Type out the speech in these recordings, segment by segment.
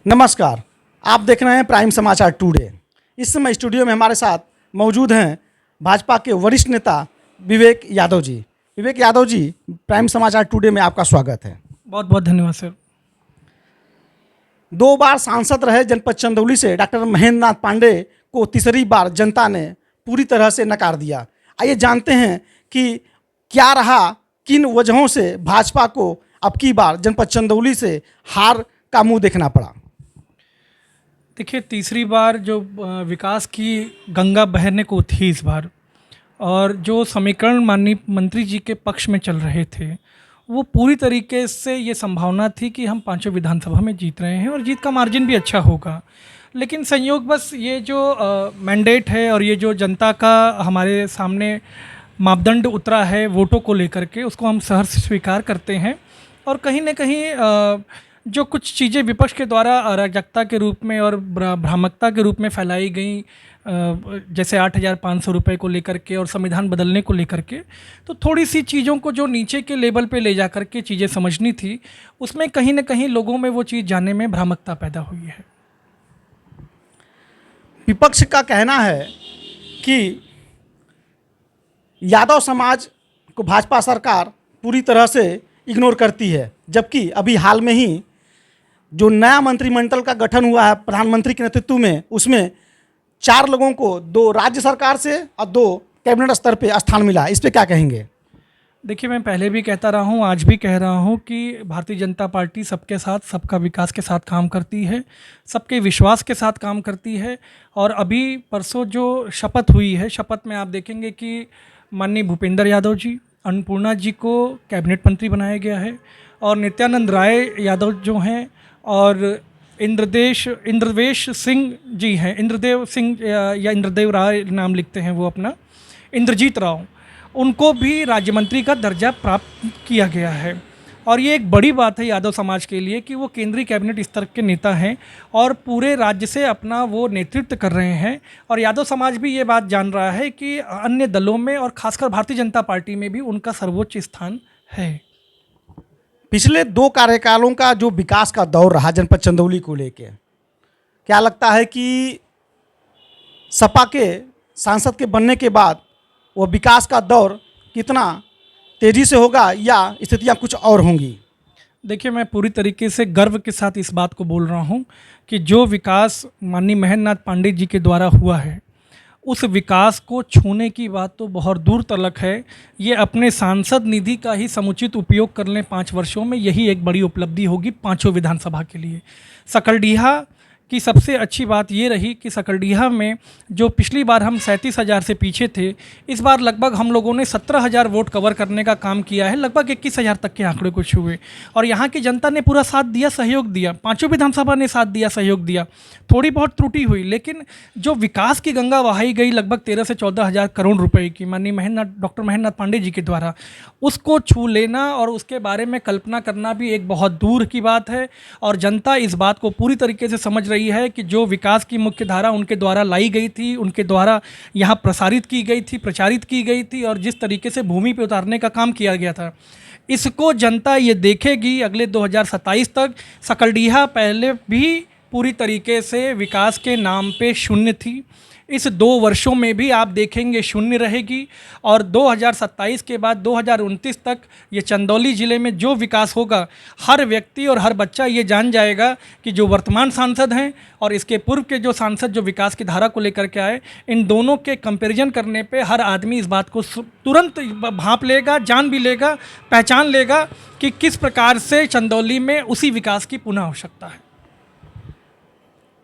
नमस्कार, आप देख रहे हैं प्राइम समाचार टुडे। इस समय स्टूडियो में हमारे साथ मौजूद हैं भाजपा के वरिष्ठ नेता विवेक यादव जी। विवेक यादव जी, प्राइम समाचार टुडे में आपका स्वागत है। बहुत बहुत धन्यवाद सर। 2 बार सांसद रहे जनपद चंदौली से डॉक्टर महेंद्र नाथ पांडे को तीसरी बार जनता ने पूरी तरह से नकार दिया। आइए जानते हैं कि क्या रहा, किन वजहों से भाजपा को अब की बार जनपद चंदौली से हार का मुंह देखना पड़ा। देखिए, तीसरी बार जो विकास की गंगा बहने को थी इस बार, और जो समीकरण माननीय मंत्री जी के पक्ष में चल रहे थे, वो पूरी तरीके से ये संभावना थी कि हम पांचों विधानसभा में जीत रहे हैं और जीत का मार्जिन भी अच्छा होगा। लेकिन संयोग बस ये जो मैंडेट है और ये जो जनता का हमारे सामने मापदंड उतरा है वोटों को लेकर के, उसको हम सहर्ष स्वीकार करते हैं। और कहीं ना कहीं जो कुछ चीज़ें विपक्ष के द्वारा अराजकता के रूप में और भ्रामकता के रूप में फैलाई गई, जैसे 8,500 रुपये को लेकर के और संविधान बदलने को लेकर के, तो थोड़ी सी चीज़ों को जो नीचे के लेवल पे ले जा कर के चीज़ें समझनी थी, उसमें कहीं ना कहीं लोगों में वो चीज़ जानने में भ्रामकता पैदा हुई है। विपक्ष का कहना है कि यादव समाज को भाजपा सरकार पूरी तरह से इग्नोर करती है, जबकि अभी हाल में ही जो नया मंत्रिमंडल का गठन हुआ है प्रधानमंत्री के नेतृत्व में, उसमें 4 लोगों को 2 राज्य सरकार से और 2 कैबिनेट स्तर पे स्थान मिला। इस पे क्या कहेंगे? देखिए, मैं पहले भी कहता रहा हूँ, आज भी कह रहा हूँ कि भारतीय जनता पार्टी सबके साथ, सबका विकास के साथ काम करती है, सबके विश्वास के साथ काम करती है। और अभी परसों जो शपथ हुई है, शपथ में आप देखेंगे कि माननीय भूपेंद्र यादव जी, अन्नपूर्णा जी को कैबिनेट मंत्री बनाया गया है, और नित्यानंद राय यादव जो हैं, और इंद्रदेश सिंह जी हैं, इंद्रदेव सिंह या इंद्रदेव राय नाम लिखते हैं वो अपना, इंद्रजीत राव, उनको भी राज्य मंत्री का दर्जा प्राप्त किया गया है। और ये एक बड़ी बात है यादव समाज के लिए कि वो केंद्रीय कैबिनेट स्तर के नेता हैं और पूरे राज्य से अपना वो नेतृत्व कर रहे हैं। और यादव समाज भी ये बात जान रहा है कि अन्य दलों में और खासकर भारतीय जनता पार्टी में भी उनका सर्वोच्च स्थान है। पिछले 2 कार्यकालों का जो विकास का दौर रहा जनपद चंदौली को लेके, क्या लगता है कि सपा के सांसद के बनने के बाद वो विकास का दौर कितना तेज़ी से होगा या स्थितियां कुछ और होंगी? देखिए, मैं पूरी तरीके से गर्व के साथ इस बात को बोल रहा हूँ कि जो विकास माननीय महेंद्र नाथ पांडे जी के द्वारा हुआ है, उस विकास को छूने की बात तो बहुत दूर तलक है। ये अपने सांसद निधि का ही समुचित उपयोग कर लें 5 वर्षों में, यही एक बड़ी उपलब्धि होगी पांचों विधानसभा के लिए। सकलडीहा की सबसे अच्छी बात ये रही कि सकलडीहा में जो पिछली बार हम 37,000 से पीछे थे, इस बार लगभग हम लोगों ने 17,000 वोट कवर करने का काम किया है, लगभग 21,000 तक के आंकड़े को छुए। और यहाँ की जनता ने पूरा साथ दिया, सहयोग दिया, पांचों विधानसभा ने साथ दिया, सहयोग दिया। थोड़ी बहुत त्रुटि हुई, लेकिन जो विकास की गंगा बहाई गई लगभग 13 से 14,000 करोड़ रुपए की माननीय डॉक्टर महेंद्र नाथ पांडे जी के द्वारा, उसको छू लेना और उसके बारे में कल्पना करना भी एक बहुत दूर की बात है। और जनता इस बात को पूरी तरीके से समझ रही है कि जो विकास की मुख्य धारा उनके द्वारा लाई गई थी, उनके द्वारा यहाँ प्रसारित की गई थी, प्रचारित की गई थी, और जिस तरीके से भूमि पे उतारने का काम किया गया था, इसको जनता ये देखेगी अगले 2027 तक। सकलडीहा पहले भी पूरी तरीके से विकास के नाम पे शून्य थी, इस 2 वर्षों में भी आप देखेंगे शून्य रहेगी। और 2027 के बाद 2029 तक ये चंदौली ज़िले में जो विकास होगा, हर व्यक्ति और हर बच्चा ये जान जाएगा कि जो वर्तमान सांसद हैं और इसके पूर्व के जो सांसद जो विकास की धारा को लेकर के आए, इन दोनों के कंपैरिजन करने पे हर आदमी इस बात को तुरंत भांप लेगा, जान भी लेगा, पहचान लेगा कि किस प्रकार से चंदौली में उसी विकास की पुनः आवश्यकता है।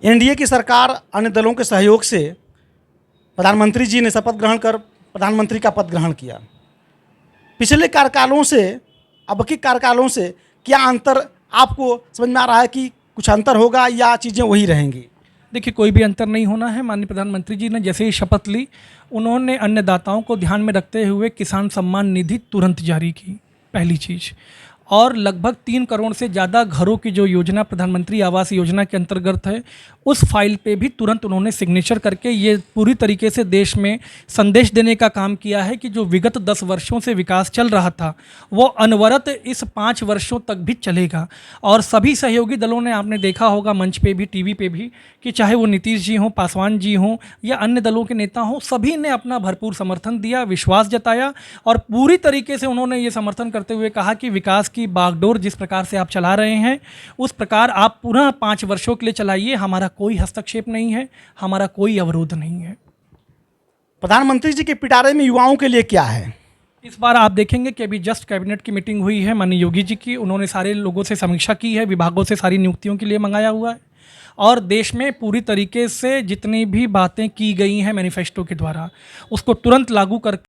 एनडीए की सरकार अन्य दलों के सहयोग से प्रधानमंत्री जी ने शपथ ग्रहण कर प्रधानमंत्री का पद ग्रहण किया। पिछले कार्यकालों से अब के कार्यकालों से क्या अंतर आपको समझ में आ रहा है कि कुछ अंतर होगा या चीज़ें वही रहेंगी? देखिए, कोई भी अंतर नहीं होना है। माननीय प्रधानमंत्री जी ने जैसे ही शपथ ली, उन्होंने अन्नदाताओं को ध्यान में रखते हुए किसान सम्मान निधि तुरंत जारी की, पहली चीज़। और लगभग 3 करोड़ से ज़्यादा घरों की जो योजना प्रधानमंत्री आवास योजना के अंतर्गत है, उस फाइल पे भी तुरंत उन्होंने सिग्नेचर करके ये पूरी तरीके से देश में संदेश देने का काम किया है कि जो विगत 10 वर्षों से विकास चल रहा था वो अनवरत इस 5 वर्षों तक भी चलेगा। और सभी सहयोगी दलों ने, आपने देखा होगा मंच पे भी, टीवी पे भी, कि चाहे वो नीतीश जी हों, पासवान जी हों या अन्य दलों के नेता हों, सभी ने अपना भरपूर समर्थन दिया, विश्वास जताया और पूरी तरीके से उन्होंने ये समर्थन करते हुए कहा कि विकास की बागडोर जिस प्रकार से आप चला रहे हैं उस प्रकार आप पुनः 5 वर्षों के लिए चलाइए, हमारा कोई हस्तक्षेप नहीं है, हमारा कोई अवरोध नहीं है। प्रधानमंत्री जी के पिटारे में युवाओं के लिए क्या है? इस बार आप देखेंगे कि अभी जस्ट कैबिनेट की मीटिंग हुई है माननीय योगी जी की, उन्होंने सारे लोगों से समीक्षा की है, विभागों से सारी नियुक्तियों के लिए मंगाया हुआ है और देश में पूरी तरीके से जितनी भी बातें की गई हैं मैनिफेस्टो के द्वारा उसको तुरंत लागू कर